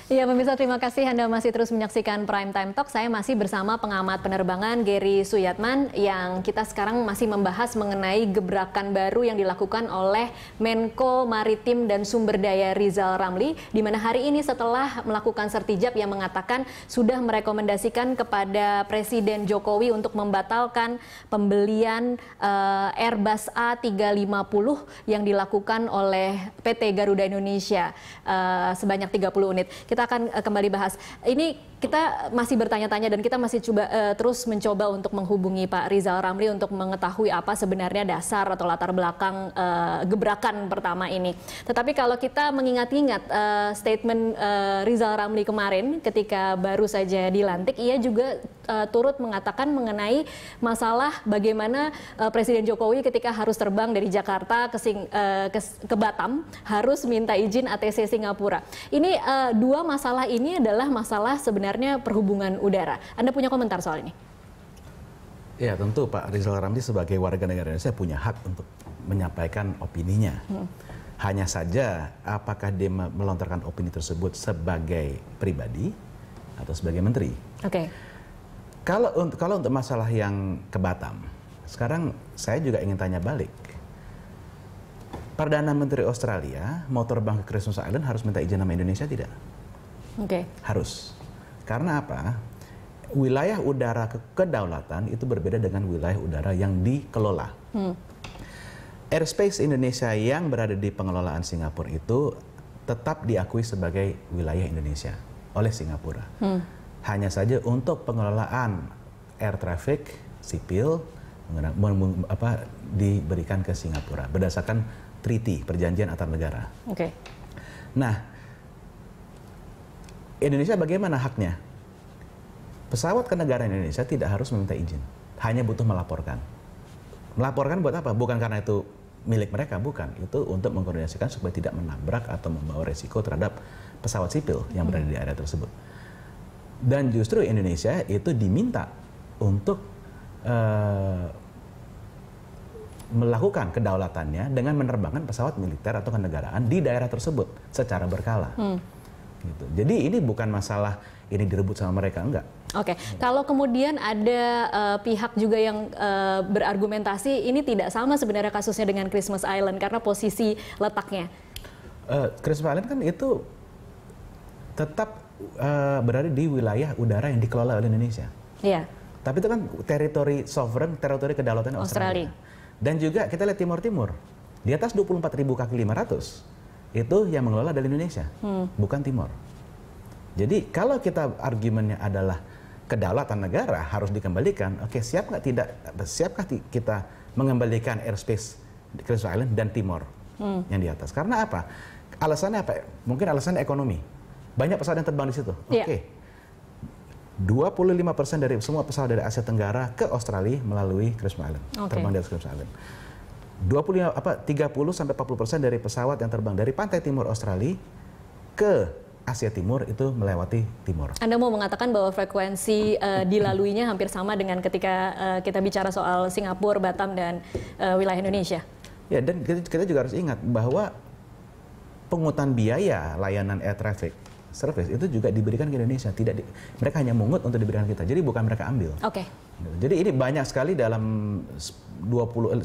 Ya, pemirsa, terima kasih Anda masih terus menyaksikan Prime Time Talk. Saya masih bersama pengamat penerbangan Gary Suyatman yang kita sekarang masih membahas mengenai gebrakan baru yang dilakukan oleh Menko Maritim dan Sumber Daya Rizal Ramli, di mana hari ini setelah melakukan sertijab yang mengatakan sudah merekomendasikan kepada Presiden Jokowi untuk membatalkan pembelian Airbus A350 yang dilakukan oleh PT Garuda Indonesia sebanyak 30 unit. Kita akan kembali bahas. Ini kita masih bertanya-tanya dan kita masih terus mencoba untuk menghubungi Pak Rizal Ramli untuk mengetahui apa sebenarnya dasar atau latar belakang gebrakan pertama ini. Tetapi kalau kita mengingat-ingat statement Rizal Ramli kemarin ketika baru saja dilantik, ia juga turut mengatakan mengenai masalah bagaimana Presiden Jokowi ketika harus terbang dari Jakarta ke Batam harus minta izin ATC Singapura. Ini dua masalah ini adalah masalah sebenarnya perhubungan udara. Anda punya komentar soal ini? Ya, tentu Pak Rizal Ramli sebagai warga negara Indonesia punya hak untuk menyampaikan opininya. Hanya saja apakah dia melontarkan opini tersebut sebagai pribadi atau sebagai menteri? Oke. Kalau untuk masalah yang ke Batam, sekarang saya juga ingin tanya balik. Perdana Menteri Australia mau terbang ke Christmas Island harus minta izin sama Indonesia tidak? Oke. Harus. Karena apa? Wilayah udara kedaulatan itu berbeda dengan wilayah udara yang dikelola. Airspace Indonesia yang berada di pengelolaan Singapura itu tetap diakui sebagai wilayah Indonesia oleh Singapura. Hanya saja untuk pengelolaan air traffic sipil diberikan ke Singapura berdasarkan treaty, perjanjian antar negara. Oke. Nah, Indonesia bagaimana haknya? Pesawat ke negara Indonesia tidak harus meminta izin, hanya butuh melaporkan. Melaporkan buat apa? Bukan karena itu milik mereka, bukan. Itu untuk mengkoordinasikan supaya tidak menabrak atau membawa resiko terhadap pesawat sipil yang berada di area tersebut. Dan justru Indonesia itu diminta untuk melakukan kedaulatannya dengan menerbangkan pesawat militer atau kenegaraan di daerah tersebut secara berkala. Gitu. Jadi ini bukan masalah ini direbut sama mereka, enggak. Oke, kalau kemudian ada pihak juga yang berargumentasi ini tidak sama sebenarnya kasusnya dengan Christmas Island karena posisi letaknya. Christmas Island kan itu tetap berada di wilayah udara yang dikelola oleh Indonesia. Iya. Tapi itu kan teritori sovereign, teritori kedaulatan Australia. Dan juga kita lihat Timur Timur, di atas 24.000 kaki 500 itu yang mengelola dari Indonesia, bukan Timor. Jadi kalau kita argumennya adalah kedaulatan negara harus dikembalikan, oke, siapkah kita mengembalikan airspace di Christmas Island dan Timor yang di atas? Karena apa? Alasannya apa? Mungkin alasannya ekonomi. Banyak pesawat yang terbang di situ. Oke. 25% dari semua pesawat dari Asia Tenggara ke Australia melalui Christmas Island, terbang dari Christmas Island. 30-40% dari pesawat yang terbang dari pantai timur Australia ke Asia Timur itu melewati Timor. Anda mau mengatakan bahwa frekuensi dilaluinya hampir sama dengan ketika kita bicara soal Singapura, Batam, dan wilayah Indonesia? Ya, dan kita juga harus ingat bahwa pungutan biaya layanan air traffic service itu juga diberikan ke Indonesia. Mereka hanya mungut untuk diberikan kita, jadi bukan mereka ambil. Oke. Jadi ini banyak sekali dalam 10-15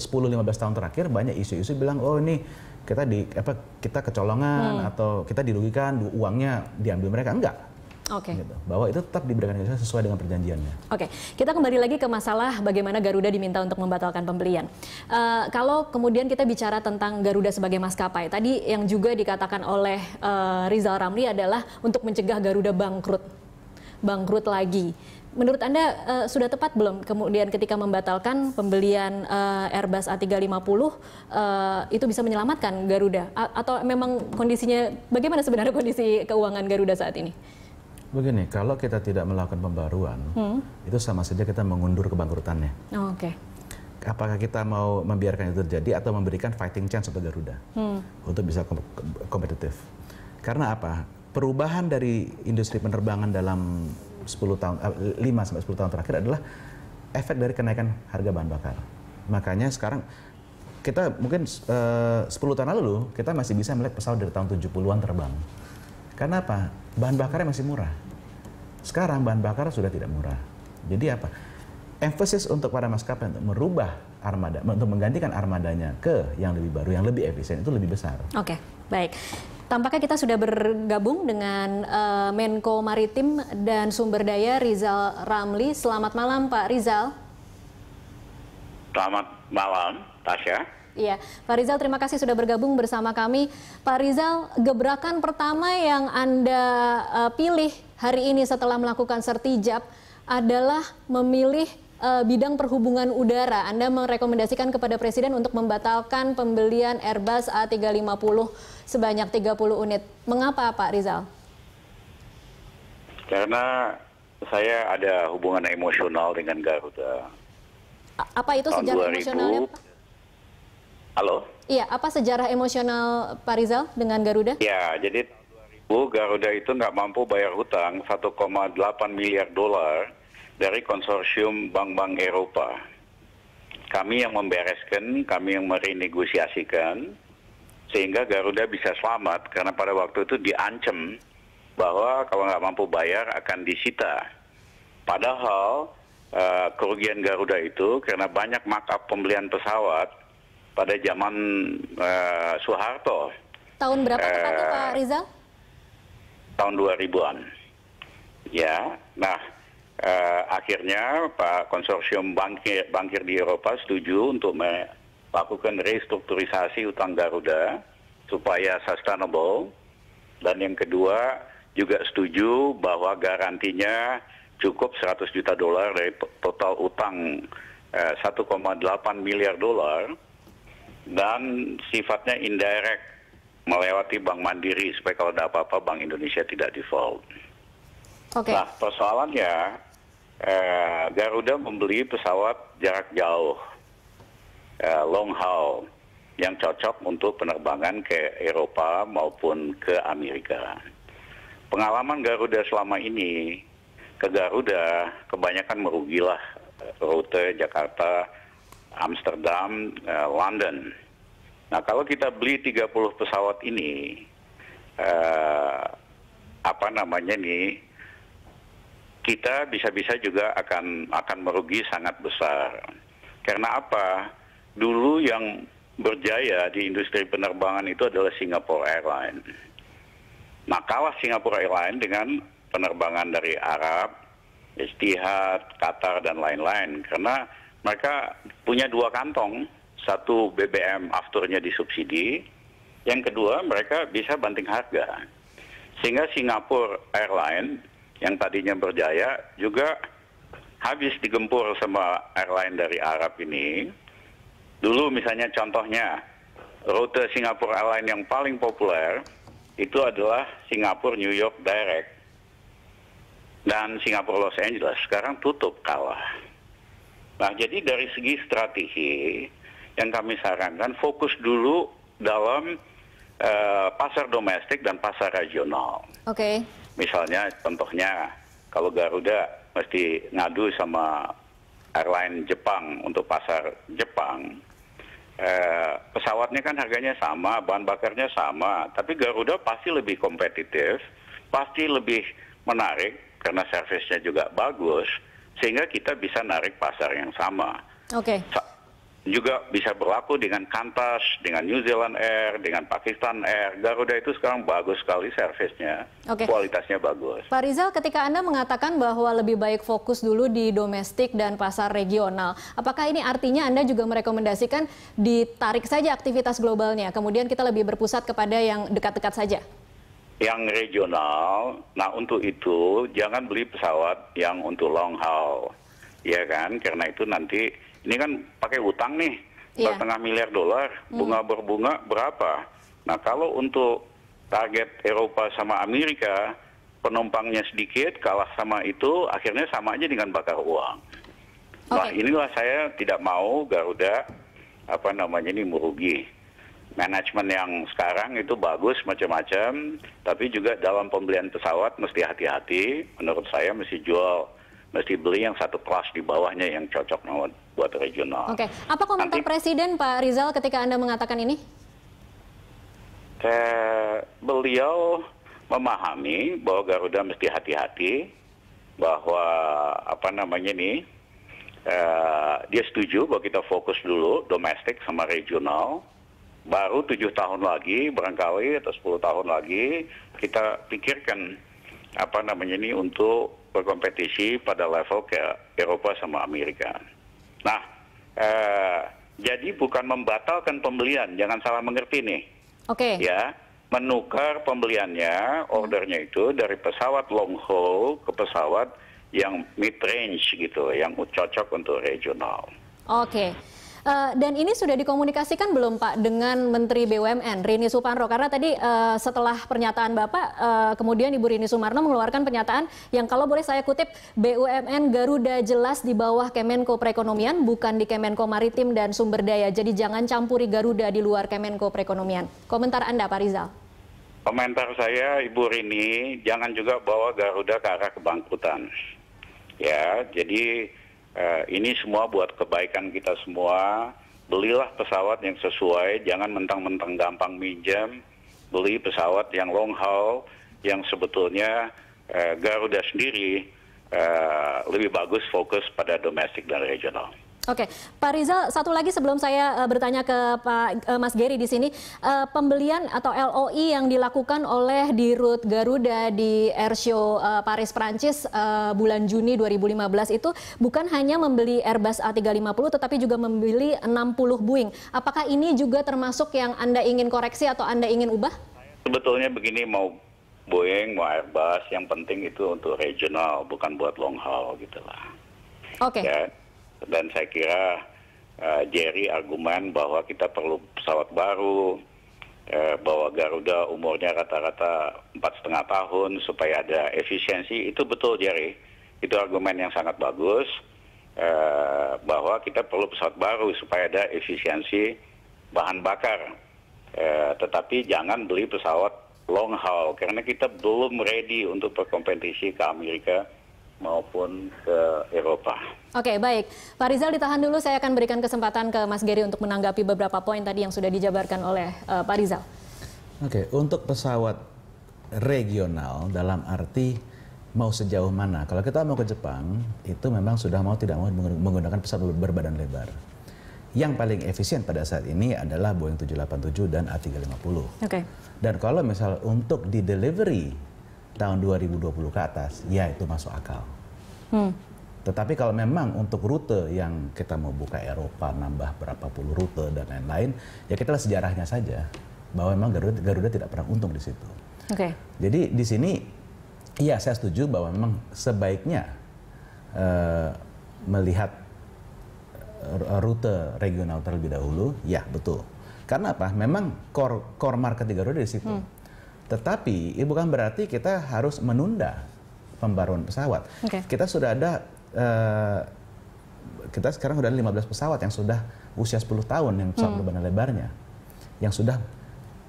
tahun terakhir banyak isu-isu bilang, oh ini kita kecolongan atau kita dirugikan, uangnya diambil mereka. Enggak. Oke. Gitu. Bahwa itu tetap diberikan Indonesia sesuai dengan perjanjiannya. Oke, kita kembali lagi ke masalah bagaimana Garuda diminta untuk membatalkan pembelian. Kalau kemudian kita bicara tentang Garuda sebagai maskapai, tadi yang juga dikatakan oleh Rizal Ramli adalah untuk mencegah Garuda bangkrut lagi. Menurut Anda sudah tepat belum kemudian ketika membatalkan pembelian Airbus A350 itu bisa menyelamatkan Garuda? Atau memang kondisinya, bagaimana sebenarnya kondisi keuangan Garuda saat ini? Begini, kalau kita tidak melakukan pembaruan, itu sama saja kita mengundur kebangkrutannya. Oke. Apakah kita mau membiarkan itu terjadi atau memberikan fighting chance untuk Garuda untuk bisa kompetitif? Karena apa? Perubahan dari industri penerbangan dalam 5-10 tahun terakhir adalah efek dari kenaikan harga bahan bakar. Makanya sekarang kita mungkin 10 tahun lalu kita masih bisa melihat pesawat dari tahun 70-an terbang. Karena apa? bahan bakarnya masih murah. Sekarang bahan bakar sudah tidak murah. Jadi apa? Emphasis untuk para maskapai untuk merubah armada, untuk menggantikan armadanya ke yang lebih baru, yang lebih efisien itu lebih besar. Oke, baik. Tampaknya kita sudah bergabung dengan Menko Maritim dan Sumber Daya Rizal Ramli. Selamat malam Pak Rizal. Selamat malam, Tasya. Iya, Pak Rizal terima kasih sudah bergabung bersama kami. Pak Rizal, gebrakan pertama yang Anda pilih hari ini setelah melakukan sertijab adalah memilih bidang perhubungan udara. Anda merekomendasikan kepada Presiden untuk membatalkan pembelian Airbus A350 sebanyak 30 unit. Mengapa Pak Rizal? Karena saya ada hubungan emosional dengan Garuda. Apa itu sejarah emosionalnya, Pak? Halo? Iya, apa sejarah emosional Pak Rizal dengan Garuda? Ya, jadi tahun 2000 Garuda itu nggak mampu bayar hutang 1,8 miliar dolar dari konsorsium bank-bank Eropa. Kami yang membereskan, kami yang merenegosiasikan, sehingga Garuda bisa selamat karena pada waktu itu diancam bahwa kalau nggak mampu bayar akan disita. Padahal kerugian Garuda itu karena banyak markup pembelian pesawat pada zaman Soeharto. Tahun berapa tepatnya Pak Rizal? Tahun 2000-an. Ya, nah akhirnya Pak konsorsium bankir di Eropa setuju untuk melakukan restrukturisasi utang Garuda supaya sustainable. Dan yang kedua juga setuju bahwa garantinya cukup 100 juta dolar dari total utang 1,8 miliar dolar dan sifatnya indirect melewati Bank Mandiri supaya kalau ada apa-apa Bank Indonesia tidak default. Okay. Nah persoalannya Garuda membeli pesawat jarak jauh, long haul yang cocok untuk penerbangan ke Eropa maupun ke Amerika. Pengalaman Garuda selama ini ke Garuda kebanyakan merugilah rute Jakarta, Amsterdam, London. Nah kalau kita beli 30 pesawat ini, kita bisa-bisa juga akan merugi sangat besar. Karena apa? Dulu yang berjaya di industri penerbangan itu adalah Singapore Airlines. Nah kalah Singapore Airlines dengan penerbangan dari Arab, Etihad, Qatar, dan lain-lain. Karena mereka punya dua kantong, satu BBM afturnya disubsidi, yang kedua mereka bisa banting harga. Sehingga Singapore Airlines yang tadinya berjaya juga habis digempur sama airline dari Arab ini. Dulu misalnya contohnya, rute Singapore Airlines yang paling populer itu adalah Singapore New York Direct. Dan Singapura Los Angeles sekarang tutup kalah. Nah jadi dari segi strategi yang kami sarankan fokus dulu dalam pasar domestik dan pasar regional. Oke. Misalnya contohnya kalau Garuda mesti ngadu sama airline Jepang untuk pasar Jepang, pesawatnya kan harganya sama, bahan bakarnya sama, tapi Garuda pasti lebih kompetitif, pasti lebih menarik karena servisnya juga bagus, sehingga kita bisa narik pasar yang sama. Oke. Juga bisa berlaku dengan Qantas, dengan New Zealand Air, dengan Pakistan Air. Garuda itu sekarang bagus sekali servisnya, kualitasnya bagus. Pak Rizal, ketika Anda mengatakan bahwa lebih baik fokus dulu di domestik dan pasar regional, apakah ini artinya Anda juga merekomendasikan ditarik saja aktivitas globalnya, kemudian kita lebih berpusat kepada yang dekat-dekat saja? Yang regional, nah untuk itu jangan beli pesawat yang untuk long haul, ya kan? Karena itu nanti ini kan pakai utang nih, 4,5 miliar dolar, bunga berbunga berapa? Nah kalau untuk target Eropa sama Amerika, penumpangnya sedikit, kalah sama itu, akhirnya sama aja dengan bakar uang. Nah inilah saya tidak mau Garuda ini merugi. Manajemen yang sekarang itu bagus macam-macam, tapi juga dalam pembelian pesawat mesti hati-hati. Menurut saya mesti beli yang satu kelas di bawahnya yang cocok buat regional. Oke, apa komentar Presiden Pak Rizal ketika Anda mengatakan ini? Beliau memahami bahwa Garuda mesti hati-hati, bahwa dia setuju bahwa kita fokus dulu domestik sama regional. Baru 7 tahun lagi barangkali atau 10 tahun lagi kita pikirkan untuk berkompetisi pada level ke Eropa sama Amerika. Nah, jadi bukan membatalkan pembelian, jangan salah mengerti nih. Oke. Ya, menukar pembeliannya, ordernya itu dari pesawat long haul ke pesawat yang mid range gitu, yang cocok untuk regional. Oke. Dan ini sudah dikomunikasikan belum Pak dengan Menteri BUMN Rini Sumarno? Karena tadi setelah pernyataan Bapak, kemudian Ibu Rini Sumarno mengeluarkan pernyataan yang kalau boleh saya kutip, BUMN Garuda jelas di bawah Kemenko Perekonomian, bukan di Kemenko Maritim dan Sumber Daya. Jadi jangan campuri Garuda di luar Kemenko Perekonomian. Komentar Anda Pak Rizal? Komentar saya, Ibu Rini, jangan juga bawa Garuda ke arah kebangkrutan. Ya, jadi ini semua buat kebaikan kita semua. Belilah pesawat yang sesuai, jangan mentang-mentang gampang minjam. Beli pesawat yang long haul, yang sebetulnya Garuda sendiri lebih bagus fokus pada domestik dan regional. Oke, Pak Rizal, satu lagi sebelum saya bertanya ke Mas Gary di sini, pembelian atau LOI yang dilakukan oleh Dirut Garuda di Airshow Paris Prancis bulan Juni 2015 itu bukan hanya membeli Airbus A350 tetapi juga membeli 60 Boeing. Apakah ini juga termasuk yang Anda ingin koreksi atau Anda ingin ubah? Sebetulnya begini, mau Boeing, mau Airbus, yang penting itu untuk regional, bukan buat long haul gitulah. Oke. Ya. Dan saya kira Jerry argumen bahwa kita perlu pesawat baru, bahwa Garuda umurnya rata-rata 4,5 tahun supaya ada efisiensi, itu betul Jerry. Itu argumen yang sangat bagus, bahwa kita perlu pesawat baru supaya ada efisiensi bahan bakar. Tetapi jangan beli pesawat long haul, karena kita belum ready untuk berkompetisi ke Amerika maupun ke Eropa. Oke, baik. Pak Rizal ditahan dulu, saya akan berikan kesempatan ke Mas Gary untuk menanggapi beberapa poin tadi yang sudah dijabarkan oleh Pak Rizal. Oke, untuk pesawat regional dalam arti mau sejauh mana? Kalau kita mau ke Jepang, itu memang sudah mau tidak mau menggunakan pesawat berbadan lebar. Yang paling efisien pada saat ini adalah Boeing 787 dan A350. Oke. Dan kalau misal untuk di delivery tahun 2020 ke atas, ya itu masuk akal. Tetapi kalau memang untuk rute yang kita mau buka Eropa, nambah berapa puluh rute dan lain-lain, ya kita lihat sejarahnya saja bahwa memang Garuda tidak pernah untung di situ. Oke. Jadi di sini, ya saya setuju bahwa memang sebaiknya melihat rute regional terlebih dahulu, ya betul. Karena apa? Memang core market di Garuda di situ. Tetapi itu bukan berarti kita harus menunda pembaruan pesawat. Okay. Kita sudah ada, kita sekarang sudah ada 15 pesawat yang sudah usia 10 tahun yang pesawat berbadan lebarnya. Yang sudah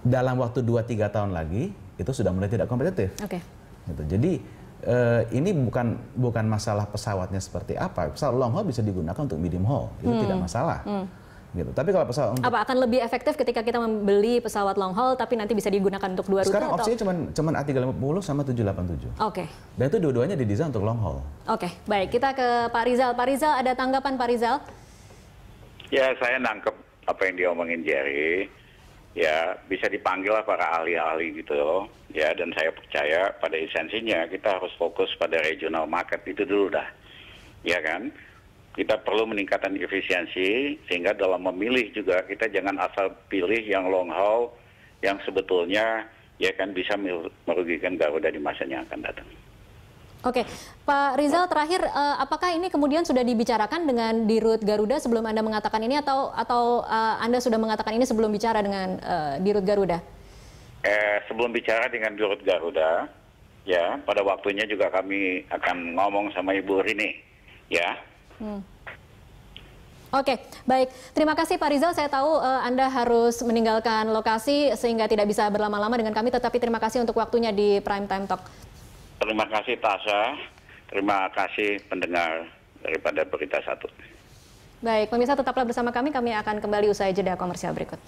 dalam waktu 2-3 tahun lagi, itu sudah mulai tidak kompetitif. Okay. Gitu. Jadi ini bukan masalah pesawatnya seperti apa. Pesawat long haul bisa digunakan untuk medium haul, itu tidak masalah. Gitu. Tapi kalau pesawat untuk akan lebih efektif ketika kita membeli pesawat long haul tapi nanti bisa digunakan untuk dua rute? Sekarang opsinya cuma A350 sama 787. Oke. Dan itu dua-duanya didesain untuk long haul. Oke, baik. Kita ke Pak Rizal. Pak Rizal, ada tanggapan Pak Rizal? Ya, saya nangkep apa yang diomongin Jerry. Ya, bisa dipanggil lah para ahli-ahli gitu loh. Ya, dan saya percaya pada esensinya kita harus fokus pada regional market itu dulu dah. Ya kan? Kita perlu meningkatkan efisiensi, sehingga dalam memilih juga kita jangan asal pilih yang long haul, yang sebetulnya ya kan bisa merugikan Garuda di masanya yang akan datang. Oke, Pak Rizal terakhir, apakah ini kemudian sudah dibicarakan dengan Dirut Garuda sebelum Anda mengatakan ini, atau Anda sudah mengatakan ini sebelum bicara dengan Dirut Garuda? Sebelum bicara dengan Dirut Garuda, ya pada waktunya juga kami akan ngomong sama Ibu Rini, ya. Oke, baik. Terima kasih Pak Rizal. Saya tahu Anda harus meninggalkan lokasi sehingga tidak bisa berlama-lama dengan kami, tetapi terima kasih untuk waktunya di Prime Time Talk. Terima kasih Tasha, terima kasih pendengar daripada Berita Satu. Baik, pemirsa tetaplah bersama kami akan kembali usai jeda komersial berikut.